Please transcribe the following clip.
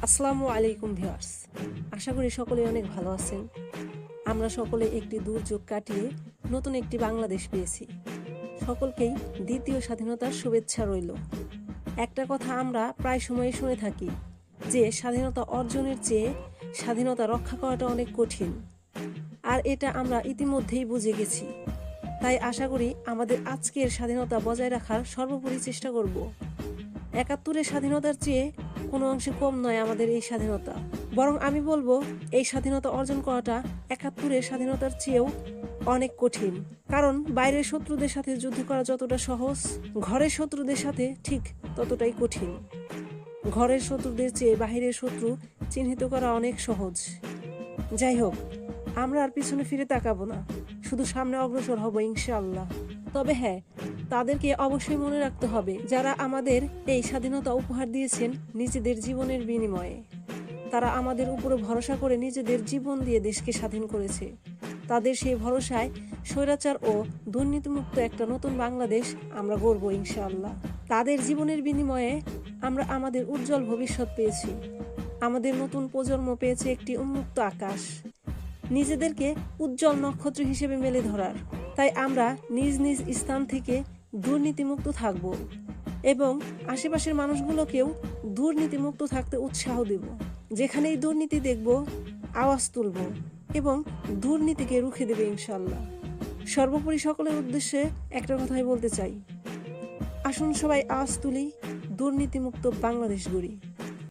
আসসালামু আলাইকুম ভিউয়ার্স, আশা করি সকলে অনেক ভালো আছেন। আমরা সকলে একটি দুর্যোগ কাটিয়ে নতুন একটি বাংলাদেশ পেয়েছি। সকলকেই দ্বিতীয় স্বাধীনতার শুভেচ্ছা রইল। একটা কথা আমরা প্রায় সময় শুনে থাকি যে স্বাধীনতা অর্জনের চেয়ে স্বাধীনতা রক্ষা করাটা অনেক কঠিন, আর এটা আমরা ইতিমধ্যেই বুঝে গেছি। তাই আশা করি আমাদের আজকের স্বাধীনতা বজায় রাখার সর্বোপরি চেষ্টা করব। ৭১-এর স্বাধীনতার চেয়ে কোনো অংশে কম নয় আমাদের এই স্বাধীনতা, বরং আমি বলবো এই স্বাধীনতা অর্জন করাটা ৭১-এর স্বাধীনতার চেয়েও অনেক কঠিন। কারণ বাইরের শত্রুদের সাথে যুদ্ধ করা যতটা সহজ, ঘরের শত্রুদের সাথে ঠিক ততটাই কঠিন। ঘরের শত্রুদের চেয়ে বাহিরের শত্রু চিহ্নিত করা অনেক সহজ। যাই হোক, আমরা আর পিছনে ফিরে তাকাবো না, শুধু সামনে অগ্রসর হব ইনশাআল্লাহ। তবে হ্যাঁ, তাদেরকে অবশ্যই মনে রাখতে হবে যারা আমাদের এই স্বাধীনতা উপহার দিয়েছেন নিজেদের জীবনের বিনিময়ে। তারা আমাদের উপরে ভরসা করে নিজেদের জীবন দিয়ে দেশকে স্বাধীন করেছে। তাদের সেই ভরসায় স্বৈরাচার ও দুর্নীতিমুক্ত একটা নতুন বাংলাদেশ আমরা গড়ব ইনশাআল্লাহ। তাদের জীবনের বিনিময়ে আমরা আমাদের উজ্জ্বল ভবিষ্যৎ পেয়েছি। আমাদের নতুন প্রজন্ম পেয়েছে একটি উন্মুক্ত আকাশ, নিজেদেরকে উজ্জ্বল নক্ষত্র হিসেবে মেলে ধরার। তাই আমরা নিজ নিজ স্থান থেকে দুর্নীতিমুক্ত থাকব এবং আশেপাশের মানুষগুলোকেও দুর্নীতিমুক্ত থাকতে উৎসাহ দেব। যেখানেই দুর্নীতি দেখব, আওয়াজ তুলব এবং দুর্নীতিকে রুখে দেবে ইনশাআল্লাহ। সর্বোপরি সকলের উদ্দেশ্যে একটা কথাই বলতে চাই, আসুন সবাই আওয়াজ তুলি, দুর্নীতিমুক্ত বাংলাদেশ গড়ি।